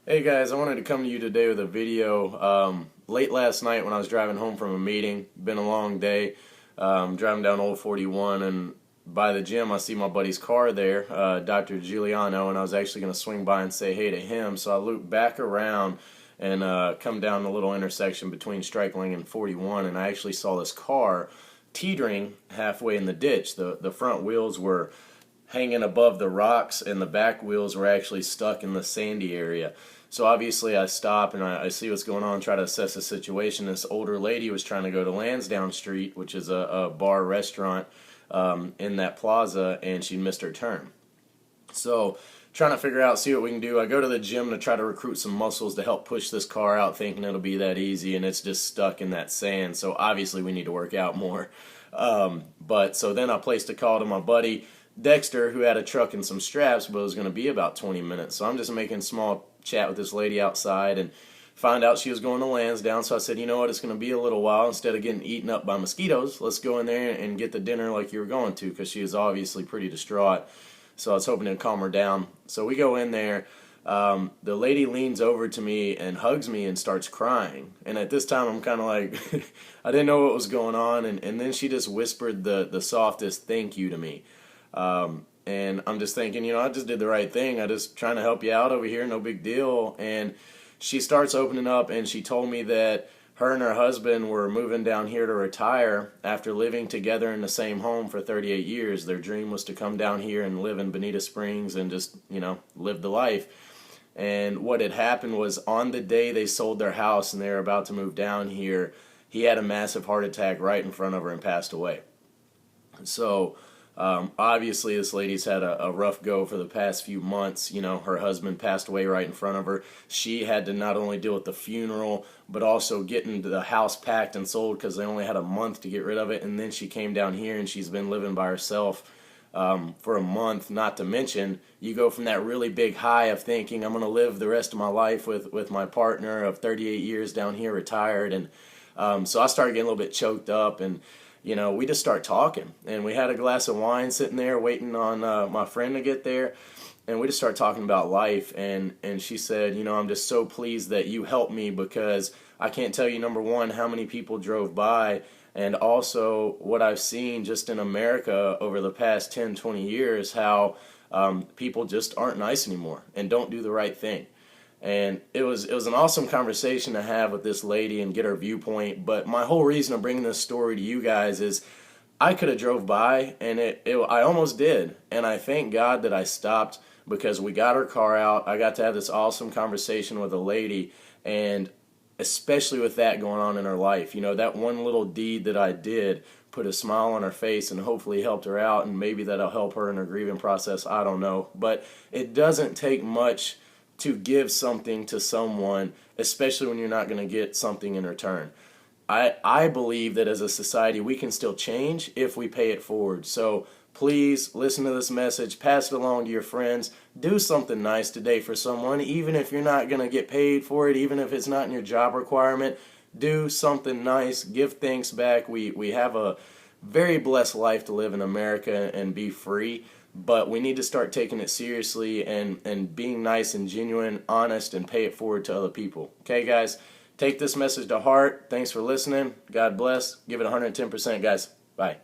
Hey guys, I wanted to come to you today with a video. Late last night when I was driving home from a meeting, been a long day, driving down Old 41, and by the gym I see my buddy's car there, Dr. Giuliano, and I was actually going to swing by and say hey to him, so I looped back around and come down the little intersection between Strikeling and 41, and I actually saw this car teetering halfway in the ditch. The front wheels were hanging above the rocks and the back wheels were actually stuck in the sandy area. So obviously I stop and I see what's going on, try to assess the situation. This older lady was trying to go to Lansdowne Street, which is a bar restaurant in that plaza, and she missed her turn. So trying to figure out, see what we can do. I go to the gym to try to recruit some muscles to help push this car out, thinking it'll be that easy, and it's just stuck in that sand. So obviously we need to work out more. But so then I placed a call to my buddy Dexter, who had a truck and some straps, but it was going to be about 20 minutes. So I'm just making small chat with this lady outside and find out she was going to Lansdowne. So I said, you know what, it's going to be a little while. Instead of getting eaten up by mosquitoes, let's go in there and get the dinner like you were going to, because she was obviously pretty distraught. So I was hoping to calm her down. So we go in there. The lady leans over to me and hugs me and starts crying. And at this time, I'm kind of like, I didn't know what was going on. And then she just whispered the softest thank you to me. And I'm just thinking, I just did the right thing. I just trying to help you out over here, no big deal. And she starts opening up, and she told me that her and her husband were moving down here to retire after living together in the same home for 38 years. Their dream was to come down here and live in Bonita Springs and just, live the life. And what had happened was, on the day they sold their house and they were about to move down here, he had a massive heart attack right in front of her and passed away. So obviously this lady's had a rough go for the past few months. Her husband passed away right in front of her. She had to not only deal with the funeral, but also getting the house packed and sold because they only had a month to get rid of it. And then she came down here and she's been living by herself for a month. Not to mention, you go from that really big high of thinking I'm going to live the rest of my life with my partner of 38 years down here retired. And so I started getting a little bit choked up, and we just start talking, and we had a glass of wine sitting there waiting on my friend to get there, and we just start talking about life, and she said, I'm just so pleased that you helped me, because I can't tell you, number one, how many people drove by, and also what I've seen just in America over the past 10, 20 years, how people just aren't nice anymore and don't do the right thing. And it was an awesome conversation to have with this lady and get her viewpoint. But my whole reason of bringing this story to you guys is I could have drove by, and I almost did. And I thank God that I stopped, because we got her car out. I got to have this awesome conversation with a lady, and especially with that going on in her life, that one little deed that I did put a smile on her face and hopefully helped her out, and maybe that'll help her in her grieving process. I don't know. But it doesn't take much to give something to someone, especially when you're not going to get something in return. I believe that as a society we can still change if we pay it forward. So please listen to this message, pass it along to your friends, do something nice today for someone, even if you're not going to get paid for it, even if it's not in your job requirement. Do something nice, give thanks back. We have a very blessed life to live in America and be free. But we need to start taking it seriously and being nice and genuine, honest, and pay it forward to other people. Okay, guys? Take this message to heart. Thanks for listening. God bless. Give it 110%, guys. Bye.